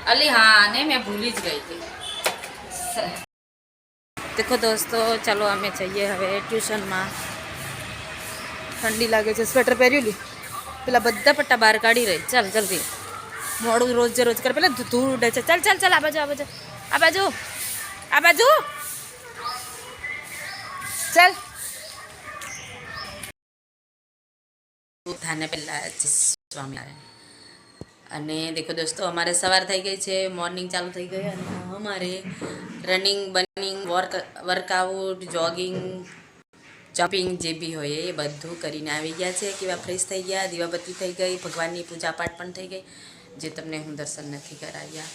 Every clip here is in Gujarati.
अली हाँ नहीं मैं भूल ज गई थी। देखो दोस्तों चलो अमे जाइए हवे ट्यूशन में। ठंडी लगे स्वेटर पहरी ली पेला बधा पट्टा बहार काढ़ी रही। चल जल्दी मोड़ू रोज रोज कर पे धूल उड़े। चल चल चल आ बाजू आ बाजू आ बाजू आ बाजू चल थाने पेला स्वामीनारायण। અને દેખો દોસ્તો અમારે સવાર થઈ ગઈ છે, મોર્નિંગ ચાલુ થઈ ગઈ અને અમારે રનિંગ બનિંગ વર્કઆઉટ જોગિંગ જમ્પિંગ જે બી હોય એ બધું કરીને આવી ગયા છે। કેવા ફ્રેશ થઈ ગયા, દીવાબત્તી થઈ ગઈ, ભગવાનની પૂજા પાઠ પણ થઈ ગઈ, જે તમને હું દર્શન નથી કરાવ્યા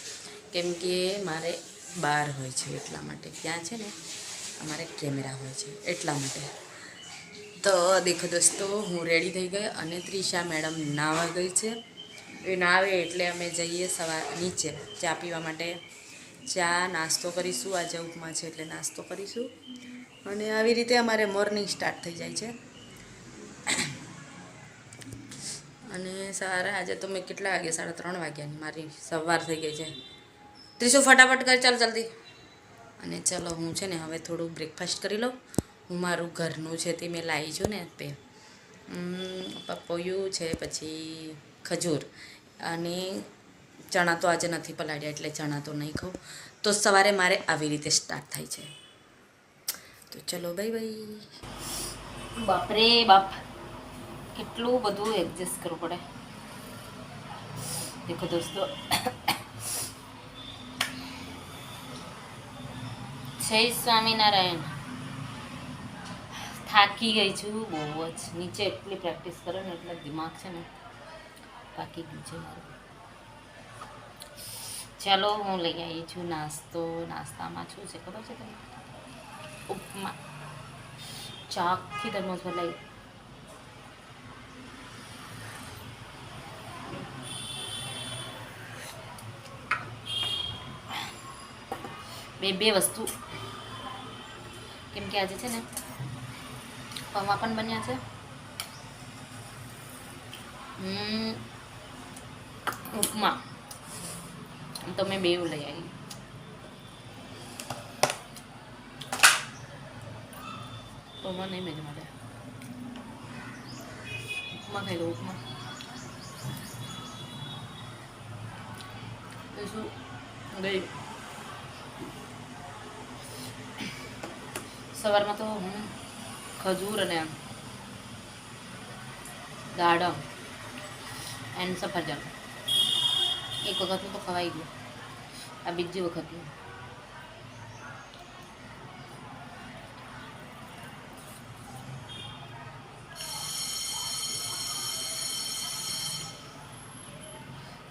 કેમ કે મારે બહાર હોય છે એટલા માટે। ત્યાં છે ને અમારે કેમેરા હોય છે એટલા માટે। તો દેખો દોસ્તો હું રેડી થઈ ગઈ અને ત્રિષા મેડમ નાવા ગઈ છે। એ નાવે એટલે અમે જઈએ સવાર નીચે ચા પીવા માટે। ચા નાસ્તો કરીશું, આજે ઉપમા છે એટલે નાસ્તો કરીશું અને આવી રીતે અમારે મોર્નિંગ સ્ટાર્ટ થઈ જાય છે। અને સવારે આજે તો મેં કેટલા વાગે 3:30 વાગ્યાની મારી સવાર થઈ ગઈ છે। ત્રીસું ફટાફટ કર ચાલ જલ્દી। અને ચલો હું છે ને હવે થોડું બ્રેકફાસ્ટ કરી લઉં। હું મારું ઘરનું છે તે મેં લાવી છું ને તે પપૈયું છે, પછી ખજૂર અને ચણા તો આજે નથી પલાળ્યા એટલે ચણા તો નહીં ખાઉં। તો સવારે મારે આવી રીતે સ્ટાર્ટ થાય છે। તો ચલો બાય બાય। બાપરે બાપ કેટલું બધું એડજસ્ટ કરવું પડે। દેખો દોસ્તો જય સ્વામિનારાયણ। થાકી ગઈ છું બહુ જ, નીચે એટલી પ્રેક્ટિસ કરે ને એટલે દિમાગ છે ને થાકી ગયું છે મારું। ચાલો હું લઈ આવી છું નાસ્તો। નાસ્તામાં શું છે ખબર છે તમને? ઉપમા ચાકથી ધર્મસ ભલાઈ બે વસ્તુ કેમ કે આજે છે ને પૌવા પણ બન્યા છે, ઉપમા તો મેં બેવ લઈ આવી। પૌવા નહીં મેં માટે ઉપમા ખાઈ લો ઉપમા। શું ગઈ સવારમાં તો હું ખજૂર અને દાડમ એન્ડ સફરજન એક વખતનું તો ખવાઈ ગયું, આ બીજી વખતનું।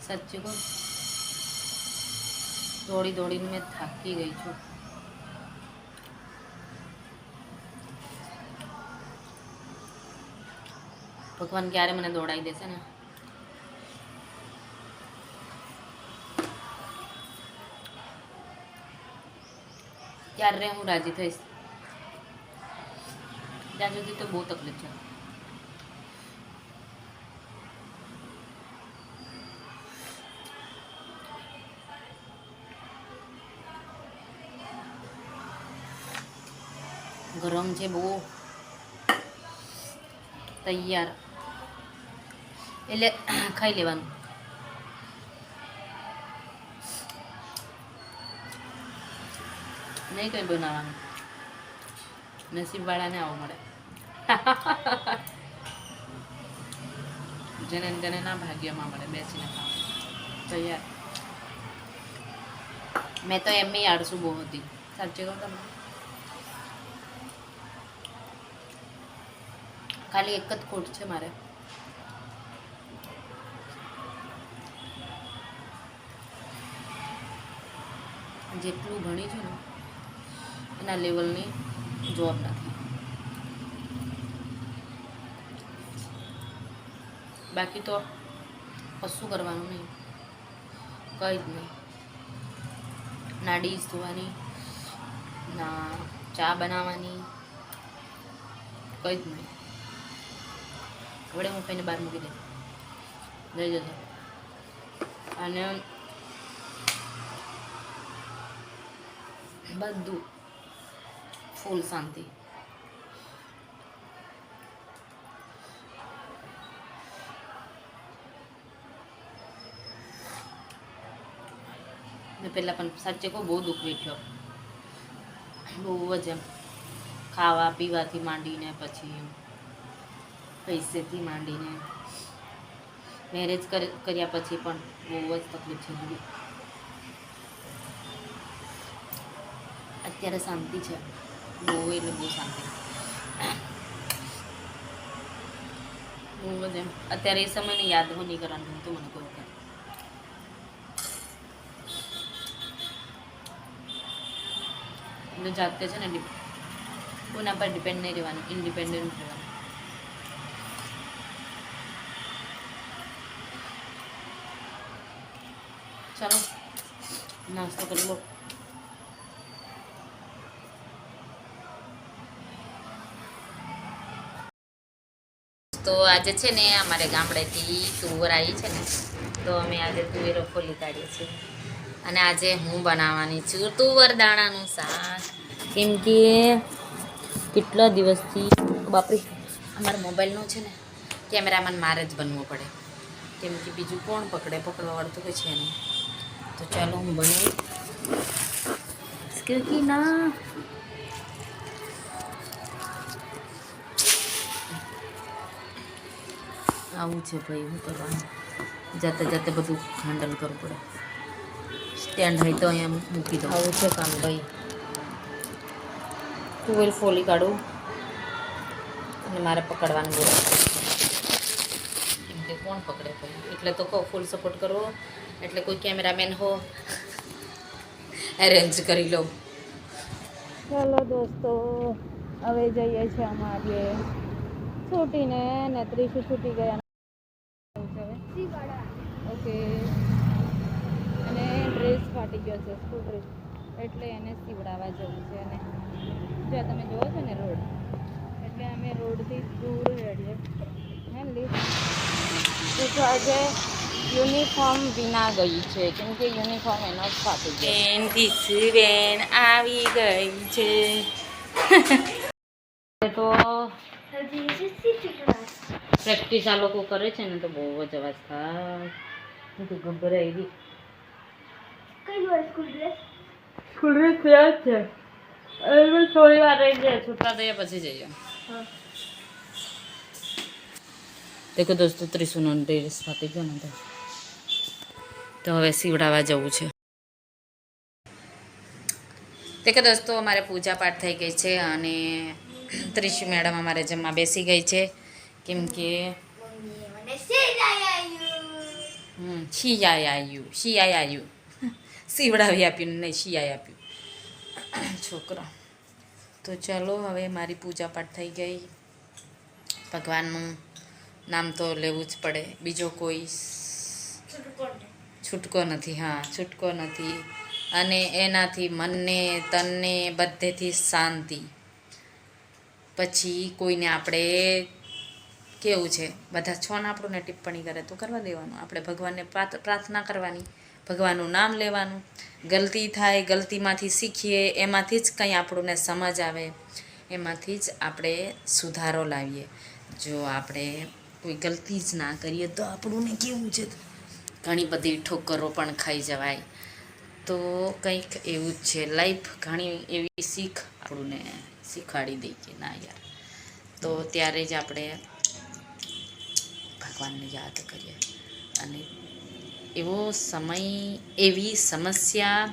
સાચું કહું દોડી દોડીને મેં થાકી ગઈ છું। ભગવાન ક્યારે મને દોડાઈ દેશે ને। ત્યારે હું રાજી થઈશ, ત્યાં સુધી તો બહુ તકલીફ છે। ગરમ છે બહુ તૈયાર એટલે ખાઈ લેવાનું। નહીં કંઈ બનાવવાનું, નસીબવાળાને આવું મળે। જેને તેને ના ભાગ્યમાં મળે બેસીને ખાવાનું તૈયાર। મેં તો એમ આળસુ બહુ હતી સાચી કહું તમને। ખાલી એક જ ખોટ છે મારે, જેટલું ભણી છું ને એના લેવલની જોબ નથી। બાકી તો કશું કરવાનું નહીં, કંઈ જ નહીં। ના ડીશ ધોવાની, ના ચા બનાવવાની, કંઈ જ નહીં। વડે હું કહીને બહાર મૂકી દે, લઈ જજો। અને બધું ફૂલ શાંતિ. મેં પહેલાં પણ સાચે કહું બહુ દુઃખ વેઠ્યો, બહુ જ એમ ખાવા પીવાથી માંડીને પછી પૈસેથી માંડીને મેરેજ કર્યા પછી પણ બહુ જ તકલીફ છે. અત્યારે શાંતિ છે, બહુ એટલે બહુ શાંતિ, બહુ જ એમ. અત્યારે એ સમયને યાદ હો નહીં કરવાનું ગમતું મને કોઈ વખત. એટલે જાતે છે ને કોના પર ડિપેન્ડ નહીં રહેવાનું, ઇન્ડિપેન્ડન્ટ રહેવાનું. ચાલો નાસ્તો કરી લો. તો આજે છે ને અમારે ગામડેથી તુવર આવી છે ને, તો અમે આજે તુવેરો ફોલી કાઢીએ છીએ. અને આજે હું બનાવવાની છું તુવર દાણાનું શાક. કેમ કે કેટલા દિવસથી બાપરે અમારા મોબાઈલનો છે ને કેમેરામેન મારે જ બનવો પડે, કેમ કે બીજું કોણ પકડવાવાળું તો કંઈ છે નહીં. તો ચાલો હું બનાવી કે ના આવું છે ભાઈ, શું કરવાનું, જાતે જાતે બધું હેન્ડલ કરવું પડે. સ્ટેન્ડ હોય તો અહીંયા મૂકી દઉં. આવું છે કામ ભાઈ. તુવેર ફોલી કાઢું અને મારે પકડવાનું બોલે, કેમ કે કોણ પકડે ભાઈ. એટલે તો કહું ફૂલ સપોર્ટ કરવો, એટલે કોઈ કેમેરામેન હો એરેન્જ કરી લો. ચાલો દોસ્તો, હવે જઈએ છીએ અમારે છૂટીને ને ત્રીસું છૂટી ગયા. ઓકે, અને ડ્રેસ ફાટી ગયો છે, સ્કૂલ ડ્રેસ, એટલે એને સીવડાવવા જવું છે. અને જો તમે જોવો છો ને રોડ, એટલે અમે રોડથી દૂર રહીએ હે તો આજે યુનિફોર્મ વિના ગઈ છે, કેમ કે યુનિફોર્મ એનો જ ફાટી ગયો. બેન આવી ગઈ છે તો પ્રેક્ટિસ આ લોકો કરે છે ને તો બહુ જ અવાજ થાય. હું તો ગભરાઈ ગઈ. સ્કૂલ ડ્રેસ ત્યાં જ છે, થોડી વાર રહી જાય, છૂટા થયા પછી જઈએ. દેખો દોસ્તો, ત્રીસુનો ડ્રેસ ફાટી ગયો ને તો હવે સીવડાવવા જવું છે. દેખો દોસ્તો, અમારે પૂજા પાઠ થઈ ગઈ છે અને ત્રિશુ મેડમ અમારે જમવા બેસી ગઈ છે, કેમ કે શિયાઈ સીવડાવી આપ્યું નહીં, શિયાઈ આપ્યું છોકરા. તો ચાલો હવે મારી પૂજા પાઠ થઈ ગઈ. ભગવાનનું નામ તો લેવું જ પડે, બીજો કોઈ છૂટકો નથી. હા, છૂટકો નથી. અને એનાથી મનને તનને બધેથી શાંતિ. પછી કોઈને આપણે કેવું છે, બધા છોને આપણને ટિપ્પણી કરે તો કરવા દેવાનું, આપણે ભગવાનને પ્રાર્થના કરવાની, ભગવાનનું નામ લેવાનું. ગલતી થાય, ગલતીમાંથી શીખીએ, એમાંથી જ કંઈ આપણને સમજ આવે, એમાંથી જ આપણે સુધારો લાવીએ. જો આપણે કોઈ ગલતી જ ના કરીએ તો આપણને કેવું છે, ઘણી બધી ઠોકરો પણ ખાઈ જવાય. તો કંઈક એવું જ છે લાઈફ, ઘણી એવી શીખ આપણને શીખવાડી દઈ કે ના યાર. તો ત્યારે જ આપણે ભગવાનને યાદ કરીએ. અને એવો સમય, એવી સમસ્યા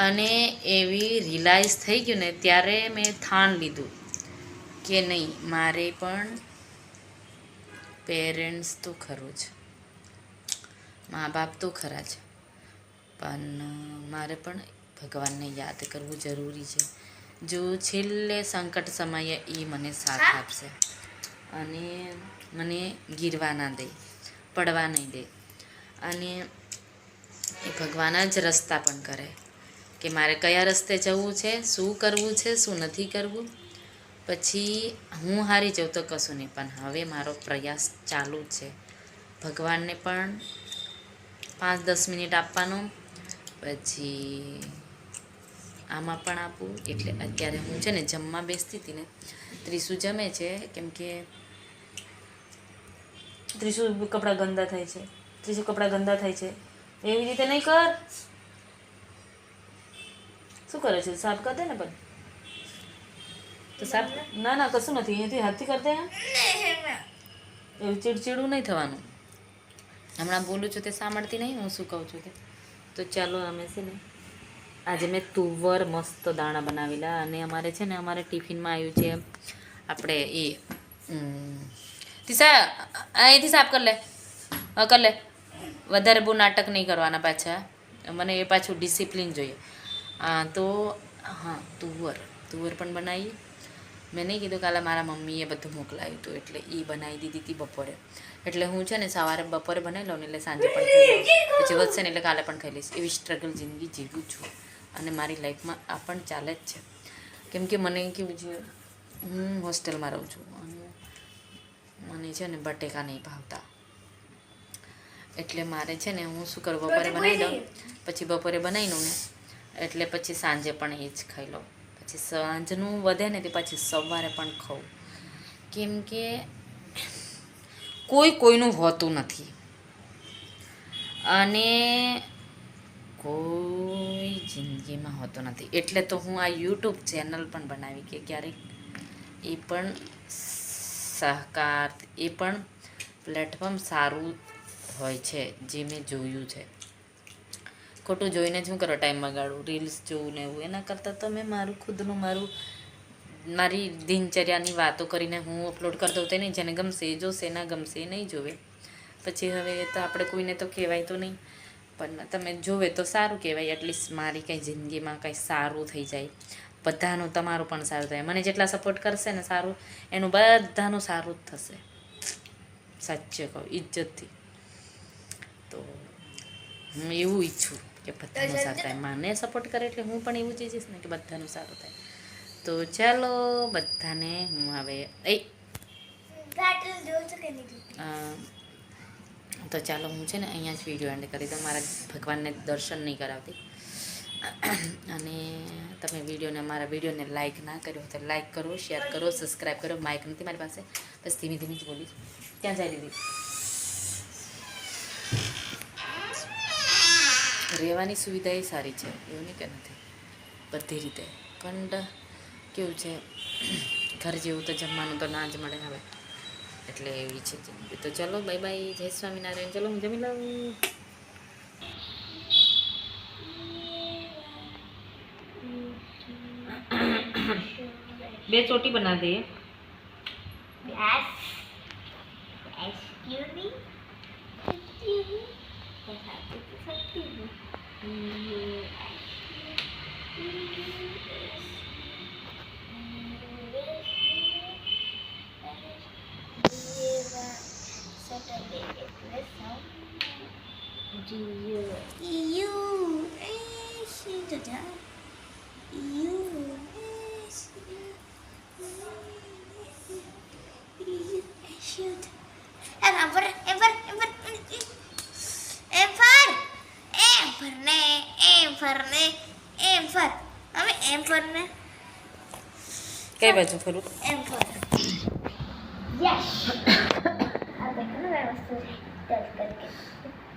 અને એવી રિલાઇઝ થઈ ગયું ને, ત્યારે મેં ઠાણ લીધું કે નહીં, મારે પણ પેરેન્ટ્સ તો ખરું જ, મા બાપ તો ખરા જ, પણ મારે પણ ભગવાનને યાદ કરવું જરૂરી છે. જો છેલ્લે સંકટ સમયે એ મને સાથ આપશે અને મને ગીરવા ના દે, પડવા નહીં દે. અને એ ભગવાન જ રસ્તા પણ કરે કે મારે કયા રસ્તે જવું છે, શું કરવું છે, શું નથી કરવું. પછી હું હારી જાઉં તો કશું નહીં, પણ હવે મારો પ્રયાસ ચાલુ જ છે. ભગવાનને પણ 5-10 મિનિટ આપવાનું. પછી આમાં પણ આપું. એટલે અત્યારે હું છે ને જમવા બેસતી હતી ને, ત્રીસુ જમે છે, કેમ કે ત્રીસુ કપડાં ગંદા થાય છે. ત્રીસુ કપડાં ગંદા થાય છે. એવી રીતે નહીં કર. શું કરે છે? સાફ કર દે ને પણ. તો સાફ ના ના કશું નથી. અહીંયાથી હાથથી કરતે. એવું ચીડચીડું નહીં થવાનું. હમણાં બોલું છું તે સાંભળતી નહીં હું શું કહું છું તે. તો ચાલો અમે છે ને આજે મેં તુવર મસ્ત દાણા બનાવેલા. અને અમારે છે ને અમારે ટિફિનમાં આવ્યું છે આપણે એ તીસા અહીંથી સાફ કર લે. કર લે. વધારે બહુ નાટક નહીં કરવાના પાછા. મને એ પાછું ડિસિપ્લિન જોઈએ. તો હા તુવર પણ બનાવી. મેં નહીં કીધું કાલે મારા મમ્મીએ બધું મોકલાવ્યું હતું એટલે એ બનાવી દીધી હતી બપોરે. એટલે હું છે ને સવારે બપોરે બનાવી લઉં ને એટલે સાંજે પણ ખાઈ લઉં. પછી વધશે ને એટલે કાલે પણ ખાઈ લઈશ. એવી સ્ટ્રગલ જિંદગી જીવું છું. અને મારી લાઈફમાં આ પણ ચાલે જ છે. કેમ કે મને કેવું છે, હું હોસ્ટેલમાં રહું છું અને મને છે ને બટેકા નહીં ભાવતા. એટલે મારે છે ને હું શું કરું, બપોરે બનાવી દઉં. પછી બપોરે બનાવી લઉં ને એટલે પછી સાંજે પણ એ જ ખાઈ લઉં. પછી સાંજનું વધે ને તે પછી સવારે પણ ખાઉં. કેમ કે કોઈનું હોતું નથી. અને કોઈ જિંદગીમાં હોતો નથી. એટલે તો હું આ યુટ્યુબ ચેનલ પણ બનાવી કે ક્યારેક એ પણ સહકાર, એ પણ પ્લેટફોર્મ સારું હોય છે જે મેં જોયું છે. ખોટું જોઈને જ હું કરો ટાઈમ બગાડું, રીલ્સ જોવું ને એવું. એના કરતાં તો મેં મારી દિનચર્યાની વાતો કરીને હું અપલોડ કરી દઉં. તો નહીં, જેને ગમશે એ જોશે, ના ગમશે એ નહીં જોવે. પછી હવે તો આપણે કોઈને તો કહેવાય તો નહીં, પણ તમે જોવે તો સારું કહેવાય. એટલીસ્ટ મારી કંઈ જિંદગીમાં કંઈ સારું થઈ જાય. બધાનું, તમારું પણ સારું થાય. મને જેટલા સપોર્ટ કરશે ને સારું, એનું બધાનું સારું જ થશે. સાચે કહું, ઇજ્જતથી. તો હું એવું ઈચ્છું કે બધાનું સારું થાય. મને સપોર્ટ કરે એટલે હું પણ એવું જ ઈચ્છીશ ને કે બધાનું સારું થાય. તો ચાલો બધાને હું હવે તો ચાલો હું છે ને અહીંયા જ વિડીયો એન્ડ કરી દઉં. મારા ભગવાનને દર્શન નહીં કરાવતી. અને તમે મારા વિડીયોને લાઇક ના કર્યો તો લાઇક કરો, શેર કરો, સબસ્ક્રાઈબ કરો. માઇક નથી મારી પાસે, બસ ધીમે ધીમે જ બોલીશ. ક્યાં જાય દીદી? રહેવાની સુવિધા એ સારી છે, એવું નહીં કે નથી, બધી રીતે. પણ કેવું છે, ઘર જેવું તો જમવાનું તો ના જ મળે હવે. એટલે એવી છે જિંદગી. તો ચલો બાય બાય, જય સ્વામિનારાયણ. ચલો હું જમી લઉં. બે ચોટી બના દે. કઈ બાજુ ફરું?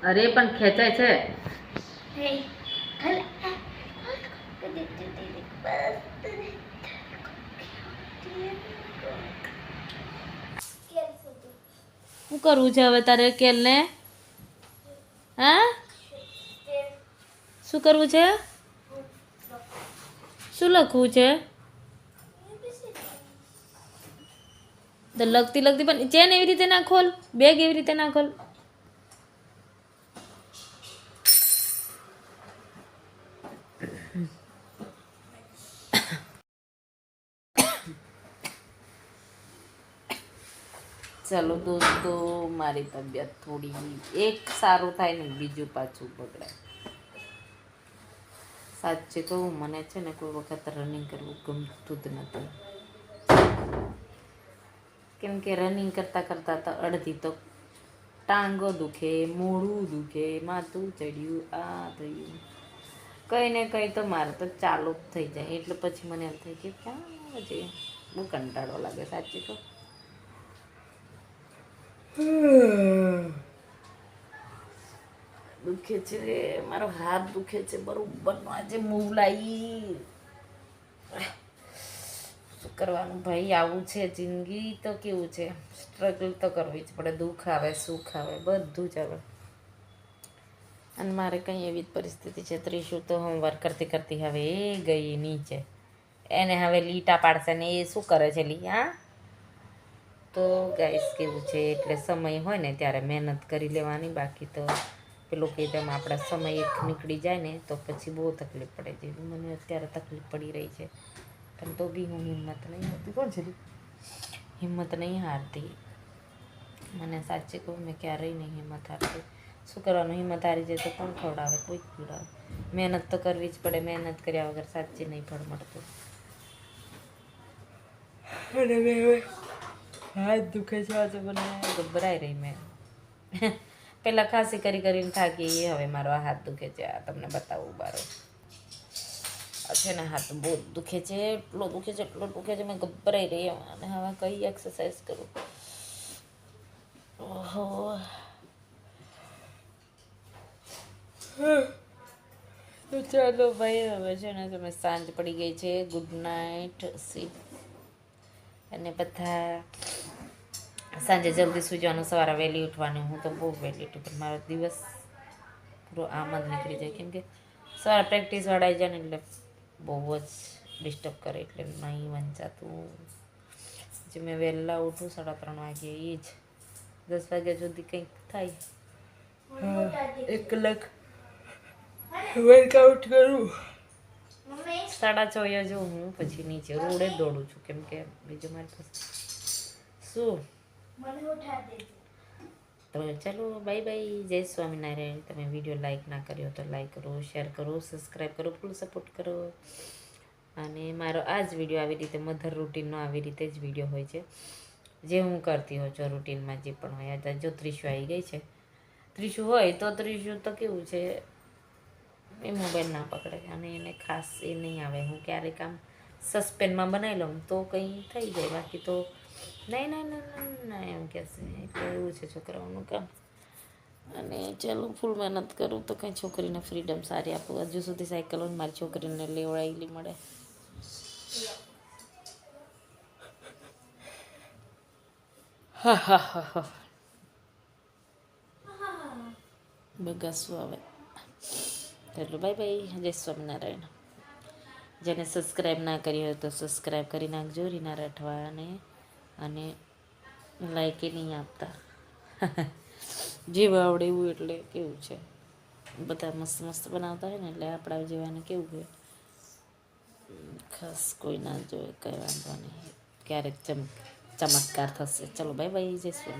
અરે પણ ખેંચાય છે. શું કરવું છે હવે તારે કેલ ને? હા, શું કરવું છે? શું લખવું છે? તો લગતી પણ ચેન એવી રીતે ના ખોલ, બેગ એવી રીતે ના ખોલ. ચાલો દોસ્તો, મારી તબિયત થોડી એક સારું થાય ને બીજું પાછું બગડે. સાચે કહું, મને છે ને કોઈ વખત રનિંગ કરવું ગમતું જ નથી. કેમ કે રનિંગ કરતાં કરતાં તો અડધી તો ટાંગો દુખે, મોઢું દુખે, માથું ચડ્યું, આ થયું, કંઈ ને કંઈ તો મારે તો ચાલુ જ થઈ જાય. એટલે પછી મને એમ થાય કે ક્યાં પછી બહુ કંટાળો લાગે સાચી તો. દુખે છે, મારો હાથ દુખે છે બરોબરનો. આજે મૂવ લાવી, શું કરવાનું ભાઈ, આવું છે જિંદગી તો. કેવું છે, સ્ટ્રગલ તો કરવી જ પડે. દુઃખ આવે, સુખ આવે, બધું જ આવે. અને મારે કંઈ એવી જ પરિસ્થિતિ છે. ત્રીસું તો હોમવર્ક કરતી કરતી હવે એ ગઈ નીચે. એને હવે લીટા પાડશે ને એ શું કરે છે લી? હા, તો ગાઈસ કેવું છે, એટલે સમય હોય ને ત્યારે મહેનત કરી લેવાની. બાકી તો પેલું કે તેમ આપણા સમય એક નીકળી જાય ને તો પછી બહુ તકલીફ પડે. જેવી મને અત્યારે તકલીફ પડી રહી છે, પણ તો બી હું હિંમત નહીં હારતી. કોણ છે? હિંમત નહીં હારતી. મને સાચી કહું, મેં ક્યારેય નહીં હિંમત હારતી. શું કરવાનું, હિંમત હારી જાય તો કોણ ખવડાવે? કોઈ ખવડાવે. મહેનત તો કરવી જ પડે. મહેનત કર્યા વગર સાચી નહીં ફળ મળતું. અને મેં હવે હાથ દુખે છે આજે, મને ગભરાઈ રહી મેં. પેલા ખાંસી કરી કરીને થાકી, હવે મારો આ હાથ દુખે છે. આ તમને બતાવું બારો છે ને, હાથ બહુ દુખે છે, એટલો દુખે છે, એટલો દુખે છે. મેં ગભરાઈ રહી. અને હવે કઈ એક્સરસાઇઝ કરું? ઓહો, તો ચાલો ભાઈ, હવે છે ને તમે સાંજ પડી ગઈ છે. Good night C. અને બધા સાંજે જલ્દી સુઈ જવાનું, સવારે વહેલી ઉઠવાનું. હું તો બહુ વહેલી ઉઠું, પણ મારો દિવસ પૂરો આમ જ નીકળી જાય. કેમ કે સવારે પ્રેક્ટિસ વાળાઈ જાય ને એટલે બહુ જ ડિસ્ટર્બ કરે, એટલે નહીં વંચાતું. જે મેં વહેલા ઉઠું 3:30 વાગે, એ જ 10 વાગ્યા સુધી કંઈક થાય. 1 કલાક વર્કઆઉટ કરું, 6:30 જો હું પછી નીચે રોડે જ દોડું છું. કેમ કે બીજું મારી પાસે શું. તો ચાલો બાય બાય, જય સ્વામિનારાયણ. તમે વિડીયો લાઈક ના કર્યો તો લાઈક કરો, શેર કરો, સબસ્ક્રાઈબ કરો, ફૂલ સપોર્ટ કરો. અને મારો આ જ વિડીયો આવી રીતે મધર રૂટીનનો આવી રીતે જ વિડીયો હોય છે, જે હું કરતી હોઉં છું રૂટીનમાં જે પણ હોય. આજે જો ત્રીસું આવી ગઈ છે. ત્રીસું હોય તો ત્રીસું તો કેવું છે, એ મોબાઈલ ના પકડે. અને એને ખાસ એ નહીં આવે. હું ક્યારેક આમ સસ્પેન્ડમાં બનાવી લઉં તો કંઈ થઈ જાય. બાકી તો નહીં નહીં નહીં ના એમ કહેશે. એટલે એવું છે છોકરાઓનું કામ. અને ચાલો ફૂલ મહેનત કરું તો કંઈ છોકરીને ફ્રીડમ સારી આપું. હજુ સુધી સાયકલ મારી છોકરીને લેવડાવેલી મળે. હા હા હા હા, બગાસું આવે. ચાલો બાય બાય, જય સ્વામિનારાયણ. જેને સબસ્ક્રાઈબ ના કરી હોય તો સબસ્ક્રાઈબ કરી નાખજો, રીના રાઠવાને. અને લાઈક એ નહીં આપતા. જેવું આવડે એવું. એટલે કેવું છે, બધા મસ્ત મસ્ત બનાવતા હોય ને, એટલે આપણા જેવાને કેવું હોય, ખાસ કોઈ ના જોવે, કંઈ વાંધો નહીં. ક્યારેક ચમત્કાર થશે. ચલો બાય બાય, જય સ્વામિનારાયણ.